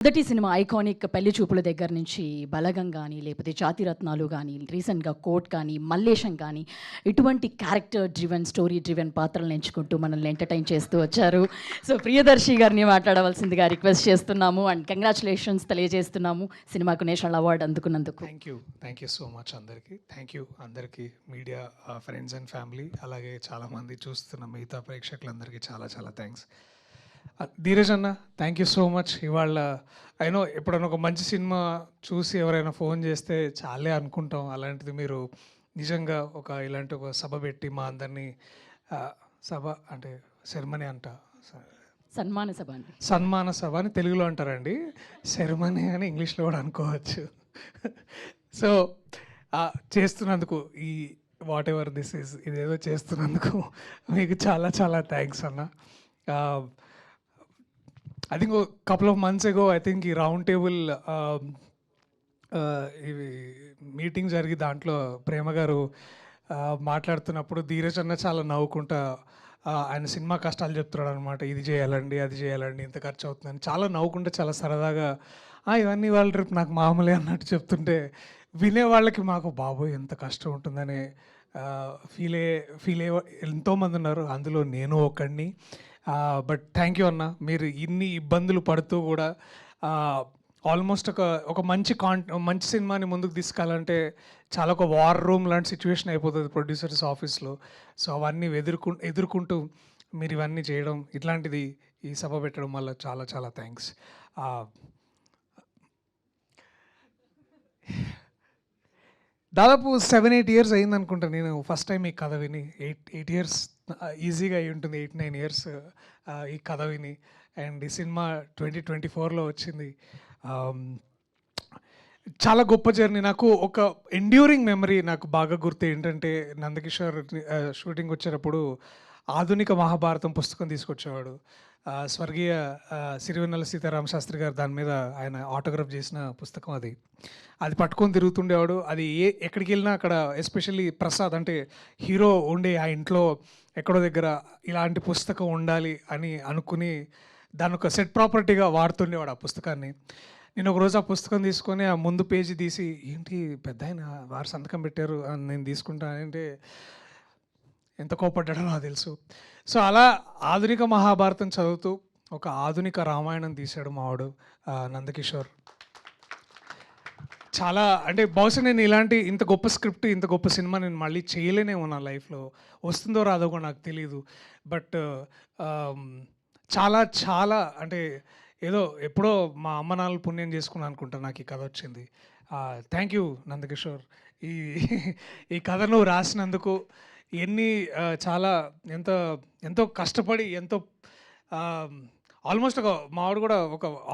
మొదటి cinema iconic పెళ్లి చూపుల దగ్గర నుంచి బలగం కానీ లేకపోతే జాతిరత్నాలు కానీ రీసెంట్గా కోట్ కానీ మల్లేశం కానీ ఇటువంటి క్యారెక్టర్ డ్రివెన్ స్టోరీ డ్రివెన్ పాత్రలను ఎంచుకుంటూ మనల్ని ఎంటర్టైన్ చేస్తూ వచ్చారు. సో ప్రియదర్శి గారిని మాట్లాడవలసిందిగా రిక్వెస్ట్ చేస్తున్నాము అండ్ కంగ్రాచులేషన్స్ తెలియజేస్తున్నాము సినిమాకు నేషనల్ అవార్డు అందుకున్నందుకు. థ్యాంక్ యూ సో మచ్ అందరికీ. థ్యాంక్ యూ అందరికీ, మీడియా ఫ్రెండ్స్ అండ్ ఫ్యామిలీ, అలాగే చాలామంది చూస్తున్న మిగతా ప్రేక్షకులందరికీ చాలా చాలా థ్యాంక్స్. ధీరజ్ అన్న, థ్యాంక్ యూ సో మచ్. ఇవాళ అయినో ఎప్పుడైనా ఒక మంచి సినిమా చూసి ఎవరైనా ఫోన్ చేస్తే చాలే అనుకుంటాం. అలాంటిది మీరు నిజంగా ఇలాంటి ఒక సభ పెట్టి మా అందరినీ, సభ అంటే సెరమనీ అంట, సన్మాన సభ అని తెలుగులో అంటారండి, సెరమనీ అని ఇంగ్లీష్లో కూడా అనుకోవచ్చు. సో చేస్తున్నందుకు ఈ వాట్ ఎవర్ దిస్ ఈజ్ ఇదేదో చేస్తున్నందుకు మీకు చాలా చాలా థ్యాంక్స్ అన్న. I think a couple of months ago, I think ఈ రౌండ్ టేబుల్ ఇవి మీటింగ్ జరిగి దాంట్లో ప్రేమ గారు మాట్లాడుతున్నప్పుడు ధీరజ్ అన్న చాలా నవ్వుకుంటా ఆయన సినిమా కష్టాలు చెప్తున్నాడు అనమాట. ఇది చేయాలండి, అది చేయాలండి, ఇంత ఖర్చు అవుతుందని చాలా నవ్వుకుంటే చాలా సరదాగా ఇవన్నీ వాళ్ళు రేపు నాకు మామూలే అన్నట్టు చెప్తుంటే వినేవాళ్ళకి మాకు బాబోయ్ ఎంత కష్టం ఉంటుందని ఫీల్ అయ్యే ఎంతోమంది ఉన్నారు, అందులో నేను ఒకడిని. బట్ థ్యాంక్ యూ అన్న, మీరు ఇన్ని ఇబ్బందులు పడుతూ కూడా ఆల్మోస్ట్ ఒక మంచి సినిమాని ముందుకు తీసుకెళ్ళాలంటే చాలా ఒక వార్ రూమ్ లాంటి సిచ్యువేషన్ అయిపోతుంది ప్రొడ్యూసర్స్ ఆఫీస్లో. సో అవన్నీ ఎదుర్కొంటూ మీరు ఇవన్నీ చేయడం, ఇట్లాంటిది ఈ సభ పెట్టడం వల్ల చాలా చాలా థ్యాంక్స్. దాదాపు 7-8 years అయింది అనుకుంటా నేను ఫస్ట్ టైం ఈ కథ విని. 8 years ఈజీగా అయి ఉంటుంది, 8-9 years ఈ కథ విని. అండ్ ఈ సినిమా 2024లో వచ్చింది. చాలా గొప్ప జర్నీ. నాకు ఒక ఎండ్యూరింగ్ మెమరీ నాకు బాగా గుర్తు ఏంటంటే, నందకిషోర్ షూటింగ్ వచ్చేటప్పుడు ఆధునిక మహాభారతం పుస్తకం తీసుకొచ్చేవాడు. స్వర్గీయ సిరివెన్నెల సీతారామ శాస్త్రి గారు దాని మీద ఆయన ఆటోగ్రాఫ్ చేసిన పుస్తకం అది పట్టుకొని తిరుగుతుండేవాడు. అది ఎక్కడికి వెళ్ళినా అక్కడ ఎస్పెషల్లీ ప్రసాద్ అంటే హీరో ఉండే ఆ ఇంట్లో ఎక్కడో దగ్గర ఇలాంటి పుస్తకం ఉండాలి అని అనుకుని దాని ఒక సెట్ ప్రాపర్టీగా వాడుతుండేవాడు ఆ పుస్తకాన్ని. నేను ఒకరోజు ఆ పుస్తకం తీసుకొని ఆ ముందు పేజీ తీసి, ఏంటి పెద్ద ఆయన వారు సంతకం పెట్టారు అని నేను తీసుకుంటానంటే ఎంత కోపడ్డాడో నాకు తెలుసు. సో అలా ఆధునిక మహాభారతం చదువుతూ ఒక ఆధునిక రామాయణం తీశాడు మావాడు నందకిషోర్. చాలా అంటే బహుశా నేను ఇంత గొప్ప స్క్రిప్ట్, ఇంత గొప్ప సినిమా నేను మళ్ళీ చేయలేనేమో నా లైఫ్లో. వస్తుందో రాదో కూడా నాకు తెలీదు. బట్ చాలా చాలా అంటే ఏదో ఎప్పుడో మా అమ్మ నాన్నలు పుణ్యం చేసుకున్నాను అనుకుంటా నాకు ఈ కథ వచ్చింది. థ్యాంక్ యూ నందకిషోర్, ఈ కథ నువ్వు రాసినందుకు. చాలా ఎంతో కష్టపడి ఆల్మోస్ట్ మావాడు కూడా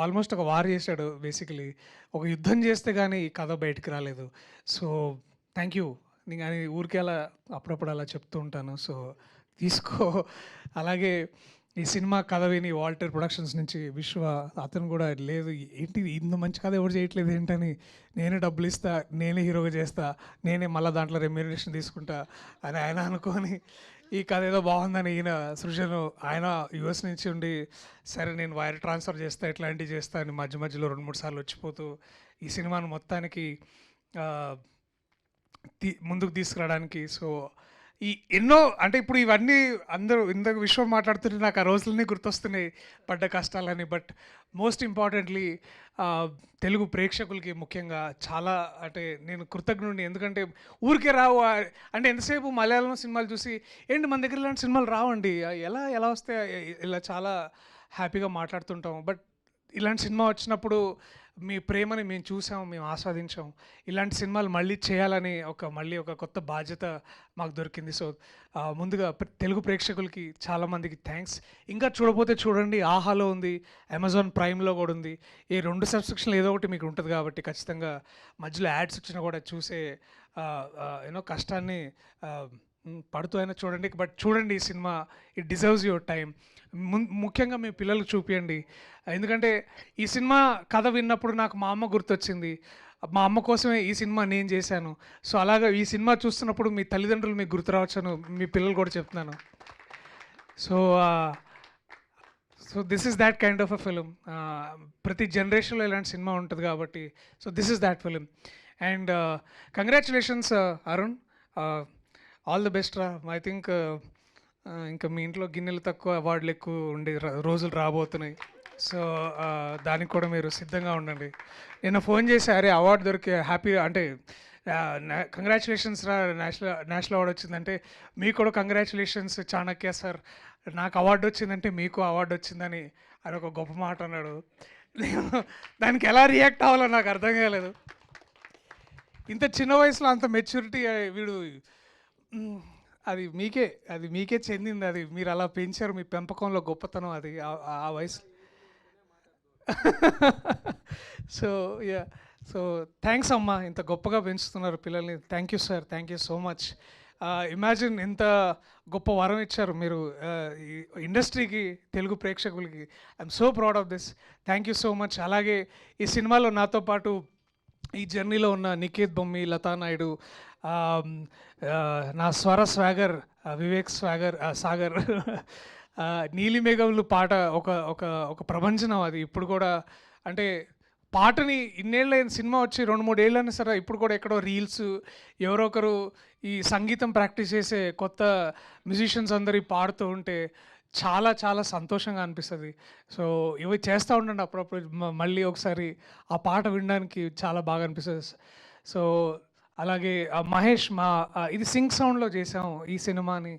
ఆల్మోస్ట్ ఒక వార్ చేశాడు. బేసికలీ ఒక యుద్ధం చేస్తే కానీ ఈ కథ బయటికి రాలేదు. So thank you. నేను కానీ ఊరికే అలా అప్పుడప్పుడు అలా చెప్తూ ఉంటాను, సో తీసుకో. అలాగే ఈ సినిమా కథ విని వాల్టర్ ప్రొడక్షన్స్ నుంచి విశ్వ అతను కూడా, లేదు ఏంటి ఇంత మంచి కథ ఎవరు చేయట్లేదు ఏంటని, నేనే డబ్బులు ఇస్తా, నేనే హీరోగా చేస్తా, నేనే మళ్ళీ దాంట్లో రెమ్యూనరేషన్ తీసుకుంటా అని ఆయన అనుకొని ఈ కథ ఏదో బాగుందని ఈయన సృజను ఆయన యుఎస్ నుంచి ఉండి, సరే నేను వైర్ ట్రాన్స్ఫర్ చేస్తా, ఇట్లాంటివి చేస్తా అని మధ్యలో 2-3 సార్లు వచ్చిపోతూ ఈ సినిమాను మొత్తానికి ముందుకు తీసుకురావడానికి. సో ఎన్నో అంటే ఇప్పుడు ఇవన్నీ అందరూ ఇందాక విశ్వం మాట్లాడుతుంటే నాకు ఆ రోజులన్నీ గుర్తొస్తున్నాయి, పడ్డ కష్టాలని. బట్ మోస్ట్ ఇంపార్టెంట్లీ తెలుగు ప్రేక్షకులకి ముఖ్యంగా చాలా అంటే నేను కృతజ్ఞుడిని. ఎందుకంటే ఊరికే రావు అంటే ఎంతసేపు మలయాళం సినిమాలు చూసి ఏంటి మన దగ్గర ఇలాంటి సినిమాలు రావండి, ఎలా వస్తే ఇలా చాలా హ్యాపీగా మాట్లాడుతుంటాం. బట్ ఇలాంటి సినిమా వచ్చినప్పుడు మీ ప్రేమని మేము చూసాం, మేము ఆస్వాదించాం. ఇలాంటి సినిమాలు మళ్ళీ చేయాలని మళ్ళీ ఒక కొత్త బాధ్యత మాకు దొరికింది. సో ముందుగా తెలుగు ప్రేక్షకులకి చాలామందికి థ్యాంక్స్. ఇంకా చూడకపోతే చూడండి, ఆహాలో ఉంది, అమెజాన్ ప్రైమ్లో కూడా ఉంది. ఈ 2 సబ్స్క్రిప్షన్లు ఏదో ఒకటి మీకు ఉంటుంది కాబట్టి ఖచ్చితంగా మధ్యలో యాడ్స్ వచ్చినా కూడా చూసే కష్టాన్ని పడుతూ అయినా చూడండి. బట్ చూడండి ఈ cinema, it deserves your time. ముఖ్యంగా మీ పిల్లలకు చూపించండి. ఎందుకంటే ఈ సినిమా కథ విన్నప్పుడు నాకు మా అమ్మ గుర్తొచ్చింది. మా అమ్మ కోసమే ఈ సినిమా నేను చేశాను. సో అలాగా ఈ సినిమా చూస్తున్నప్పుడు మీ తల్లిదండ్రులు మీకు గుర్తు రావచ్చను మీ పిల్లలు కూడా చెప్తున్నాను. So so this is that kind of a film. ప్రతి జనరేషన్లో ఇలాంటి సినిమా ఉంటుంది కాబట్టి so this is that film. And congratulations Arun, all the best రా. ఐ థింక్ ఇంకా మీ ఇంట్లో గిన్నెలు తక్కువ అవార్డులు ఎక్కువ ఉండే రోజులు రాబోతున్నాయి. సో దానికి కూడా మీరు సిద్ధంగా ఉండండి. నిన్న ఫోన్ చేసి అరే అవార్డు దొరికి హ్యాపీ అంటే కంగ్రాచులేషన్స్ రా, నేషనల్ అవార్డు వచ్చిందంటే మీకు కూడా కంగ్రాచులేషన్స్ చాణక్య సార్, నాకు అవార్డు వచ్చిందంటే మీకు అవార్డు వచ్చిందని ఆయన ఒక గొప్ప మాట అన్నాడు. నేను దానికి ఎలా రియాక్ట్ అవ్వాలో నాకు అర్థం కాలేదు. ఇంత చిన్న వయసులో అంత మెచ్యూరిటీ వీడు అది మీకే చెందింది. అది మీరు అలా పెంచారు, మీ పెంపకంలో గొప్పతనం అది ఆ వయసు. సో యా, సో థ్యాంక్స్ అమ్మా, ఇంత గొప్పగా పెంచుతున్నారు పిల్లల్ని. Thank you sir, thank you so much. Imagine ఎంత గొప్ప వరం ఇచ్చారు మీరు ఇండస్ట్రీకి, తెలుగు ప్రేక్షకులకి. I'm so proud of this. Thank you so much. అలాగే ఈ సినిమాలో నాతో పాటు ఈ జర్నీలో ఉన్న నికేత్ బొమ్మి, లతా నాయుడు, నా స్వర స్వాగర్ వివేక్ సాగర్, నీలి మేఘములు పాట ఒక ఒక ఒక ప్రపంచనం అది. ఇప్పుడు కూడా అంటే పాటని ఇన్నేళ్ళైన సినిమా వచ్చి 2-3 ఏళ్ళైనా సరే ఇప్పుడు కూడా ఎక్కడో రీల్స్ ఎవరో ఒకరు ఈ సంగీతం ప్రాక్టీస్ చేసే కొత్త మ్యూజిషియన్స్ అందరూ పాడుతూ ఉంటే చాలా చాలా సంతోషంగా అనిపిస్తుంది. సో ఇవి చేస్తూ ఉండండి అప్పుడప్పుడు, మళ్ళీ ఒకసారి ఆ పాట వినడానికి చాలా బాగా అనిపిస్తుంది. సో అలాగే మహేష్, ఇది సింక్ సౌండ్లో చేసాం ఈ సినిమాని.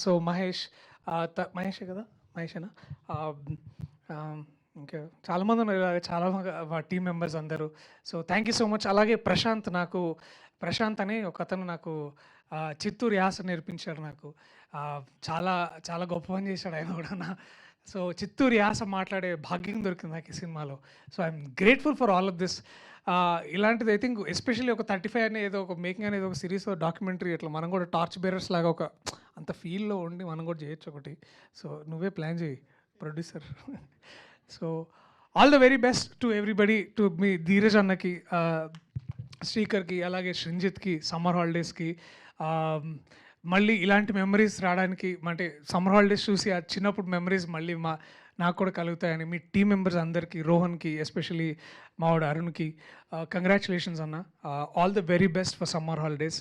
సో మహేషే కదా, మహేషేనా, ఇంకా చాలామంది ఉన్నారు ఇలాగ, చాలా మా టీం మెంబర్స్ అందరూ. So thank you so much. అలాగే ప్రశాంత్ అని ఒక అతను నాకు చిత్తూరు యాస నేర్పించాడు నాకు. చాలా చాలా గొప్ప పని చేశాడు ఆయన కూడా. సో చిత్తూరు యాస మాట్లాడే భాగ్యం దొరికింది నాకు ఈ సినిమాలో. So I'm grateful for all of this. ఇలాంటిది ఐ థింక్ ఎస్పెషల్లీ ఒక 35 అనే ఏదో ఒక మేకింగ్ అనేది ఒక సిరీస్ డాక్యుమెంటరీ ఇట్లా మనం కూడా టార్చ్ బేరర్స్ లాగా ఒక అంత ఫీల్లో ఉండి మనం కూడా చేయొచ్చు ఒకటి. సో నువ్వే ప్లాన్ చేయి producer. So all the very best to everybody, to మీ ధీరజ్ అన్నకి, శ్రీకర్కి, అలాగే శ్రింజిత్కి సమ్మర్ హాలిడేస్కి. మళ్ళీ ఇలాంటి మెమరీస్ రావడానికి, అంటే సమ్మర్ హాలిడేస్ చూసి ఆ చిన్నప్పుడు మెమరీస్ మళ్ళీ నాకు కూడా కలుగుతాయని మీ టీం మెంబర్స్ అందరికీ, రోహన్కి ఎస్పెషలీ మావాడు అరుణ్కి కంగ్రాచులేషన్స్ అన్న. All the very best for summer holidays.